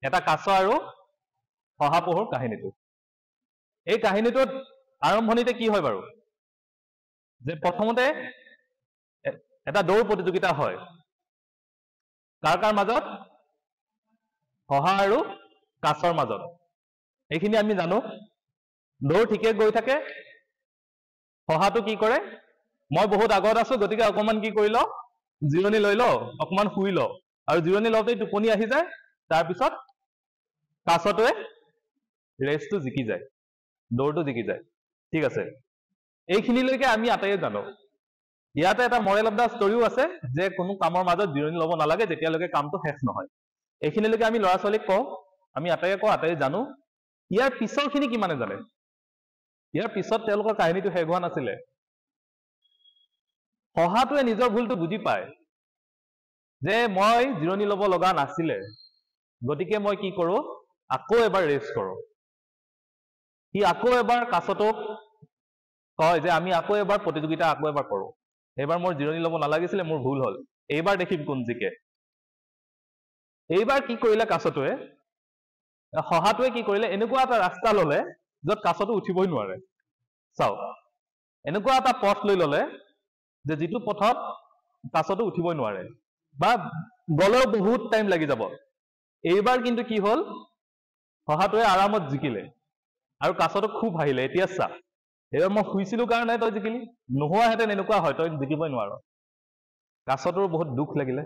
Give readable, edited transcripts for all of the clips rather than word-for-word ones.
এটা কাছ আৰু শহাপহুৰ কাহিনীটো এই কাহিনীটোত আৰম্ভণিতে কি হয় বাৰু যে প্ৰথমতে এটা দৌৰ প্ৰতিযোগিতা হয় কাৰ মাজত শহা আৰু কাছৰ মাজত এইখিনি আমি জানো দৌৰ ঠিকে গৈ থাকে শহাটো কি কৰে মই বহুত আগত আছো গতিকে অকমান কি কৰি লওঁ জিৰণি লৈ লওঁ অকমান শুই লওঁ আৰু জিৰণি লওঁতেই টোপনি আহি যায় তাৰপিছত কাছটোৱে ৰেচটো জিকি যায় দৌৰটো জিকি যায় ঠিক আছে এইখিনিলৈকে আমি আটাইয়ে জানো ইয়াতে এটা মৰেল অফ দা ষ্টৰিও আছে যে কোনো কামৰ মাজত জিৰণি ল'ব নালাগে যেতিয়ালৈকে কামটো শেষ নহয় এইখিনিলৈকে আমি ল'ৰা ছোৱালীক কওঁ আমি আটাইয়ে কওঁ আটাইয়ে জানো ইয়াৰ পিছৰখিনি কিমানে জানে ইয়াৰ পিছত তেওঁলোকৰ কাহিনীটো শেষ হোৱা নাছিলে শহাটোৱে নিজৰ ভুলটো বুজি পায় যে মই জিৰণি ল'ব লগা নাছিলে গতিকে মই কি কৰোঁ আকৌ এবাৰ ৰেষ্ট কৰোঁ সি আকৌ এবাৰ কাছটোক কয় যে আমি আকৌ এবাৰ প্ৰতিযোগিতা আকৌ এবাৰ কৰোঁ এইবাৰ মোৰ জিৰণি ল'ব নালাগিছিলে মোৰ ভুল হ'ল এইবাৰ দেখিম কোন জিকে এইবাৰ কি কৰিলে কাছটোৱে শহাটোৱে কি কৰিলে এনেকুৱা এটা ৰাস্তা ল'লে য'ত কাছটো উঠিবই নোৱাৰে চাওক এনেকুৱা এটা পথ লৈ ল'লে যে যিটো পথত কাছটো উঠিবই নোৱাৰে বা গলেও বহুত টাইম লাগি যাব এইবাৰ কিন্তু কি হ'ল শহাটোৱে আৰামত জিকিলে আৰু কাছটো খুব হাঁহিলে এতিয়া চা এইবাৰ মই শুইছিলো কাৰণে তই জিকিলি নোহোৱাহেঁতেন এনেকুৱা হয় তই জিকিবই নোৱাৰ কাছটোৰ বহুত দুখ লাগিলে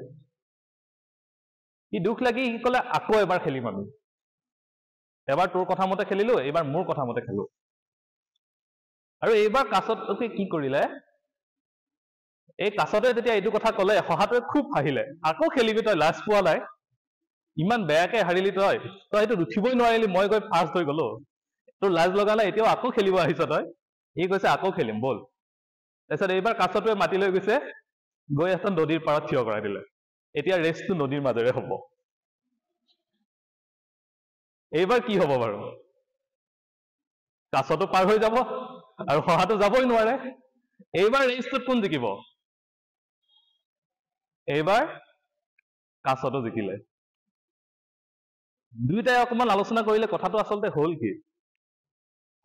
সি দুখ লাগি সি ক'লে আকৌ এবাৰ খেলিম আমি এবাৰ তোৰ কথা মতে খেলিলো এইবাৰ মোৰ কথা মতে খেলো আৰু এইবাৰ কাছটোকে কি কৰিলে এই কাছটোৱে যেতিয়া এইটো কথা ক'লে শহাটোৱে খুব হাঁহিলে আকৌ খেলিবি তই লাজ পোৱা নাই ইমান বেয়াকে হাৰিলি তই এইটো উঠিবই নোৱাৰিলি মই গৈ ফাৰ্ষ্ট হৈ গলো তোৰ লাজ লগা নাই এতিয়াও আকৌ খেলিব আহিছ তই ই কৈছে আকৌ খেলিম বল তাৰপিছত এইবাৰ কাছটোৱে মাতি লৈ গৈছে গৈ এখন নদীৰ পাৰত থিয় কৰাই দিলে এতিয়া ৰেচটো নদীৰ মাজেৰে হ'ব এইবাৰ কি হ'ব বাৰু কাছটো পাৰ হৈ যাব আৰু শহাটো যাবই নোৱাৰে এইবাৰ ৰেচটোত কোন জিকিব এইবাৰ কাছটো জিকিলে দুইটাই অকমান আলোচনা কৰিলে কথাটো আচলতে হ'ল কি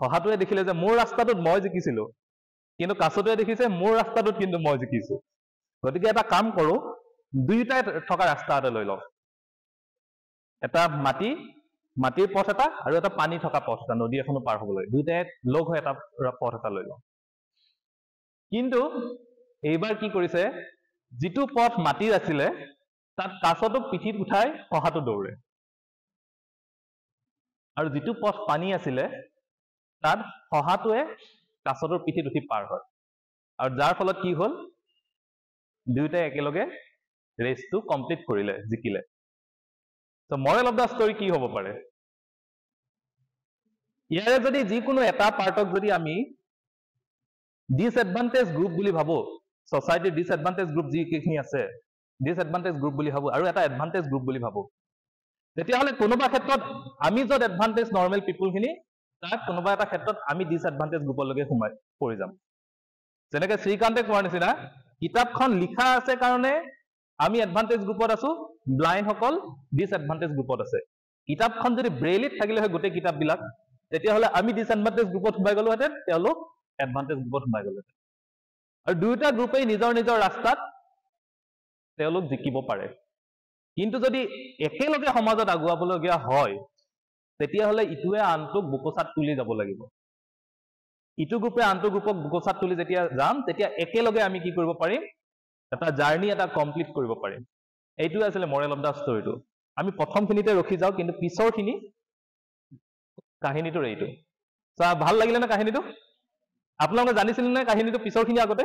শহাটোৱে দেখিলে যে মোৰ ৰাস্তাটোত মই জিকিছিলো কিন্তু কাছটোৱে দেখিছে মোৰ ৰাস্তাটোত কিন্তু মই জিকিছো গতিকে এটা কাম কৰো দুইটাই থকা ৰাস্তা এটা লৈ লওঁ এটা মাটিৰ পথ এটা আৰু এটা পানী থকা পথ এটা নদী এখনো পাৰ হ'বলৈ দুইটাই লগ হৈ এটা পথ এটা লৈ লওঁ কিন্তু এইবাৰ কি কৰিছে যিটো পথ মাটিৰ আছিলে তাত কাছটোক পিঠিত উঠাই শহাটো দৌৰে আৰু যিটো পথ পানী আছিলে তাত শহাটোৱে কাছটোৰ পিঠিত উঠি পাৰ হয় আৰু যাৰ ফলত কি হ'ল দুয়োটাই একেলগে ৰেচটো কমপ্লিট কৰিলে জিকিলে তো মৰেল অফ দা ষ্টৰী কি হ'ব পাৰে ইয়াৰে যদি যিকোনো এটা পাৰ্টক যদি আমি ডিসএডভান্টেজ গ্ৰুপ বুলি ভাবো সোসাইটিৰ ডিসএডভান্টেজ গ্ৰুপ যিখিনি আছে ডিসএডভান্টেজ গ্ৰুপ বুলি ভাবো আৰু এটা এডভান্টেজ গ্ৰুপ বুলি ভাবো তেতিয়াহ'লে কোনোবা ক্ষেত্ৰত আমি য'ত এডভান্টেজ নৰ্মেল পিপুলখিনি তাত কোনোবা এটা ক্ষেত্ৰত আমি ডিসএডভান্টেজ গ্ৰুপলৈকে সোমাই পৰি যাম যেনেকৈ শ্ৰীকান্তে কোৱাৰ নিচিনা কিতাপখন লিখা আছে কাৰণে আমি এডভান্টেজ গ্ৰুপত আছো ব্লাইণ্ড সকল ডিসএডভান্টেজ গ্ৰুপত আছে কিতাপখন যদি ব্ৰেইলিত থাকিলে হয় গোটেই কিতাপবিলাক তেতিয়াহ'লে আমি ডিসএডভান্টেজ গ্ৰুপত সোমাই গলোহেঁতেন তেওঁলোক এডভান্টেজ গ্ৰুপত সোমাই গলোহেঁতেন আৰু দুয়োটা গ্ৰুপেই নিজৰ নিজৰ ৰাস্তাত তেওঁলোক জিকিব পাৰে কিন্তু যদি একেলগে সমাজত আগুৱাবলগীয়া হয় তেতিয়াহ'লে ইটোৱে আনটোক বুকচাত তুলি যাব লাগিব ইটো গ্ৰুপে আনটো গ্ৰুপক বুকচাত তুলি যেতিয়া যাম তেতিয়া একেলগে আমি কি কৰিব পাৰিম এটা জাৰ্নি এটা কমপ্লিট কৰিব পাৰিম এইটোৱে আছিলে মৰেল অফ দা ষ্টৰীটো আমি প্ৰথমখিনিতে ৰখি যাওঁ কিন্তু পিছৰখিনি কাহিনীটোৰ এইটো ভাল লাগিলে নে কাহিনীটো আপোনালোকে জানিছিলে নে কাহিনীটো পিছৰখিনি আগতে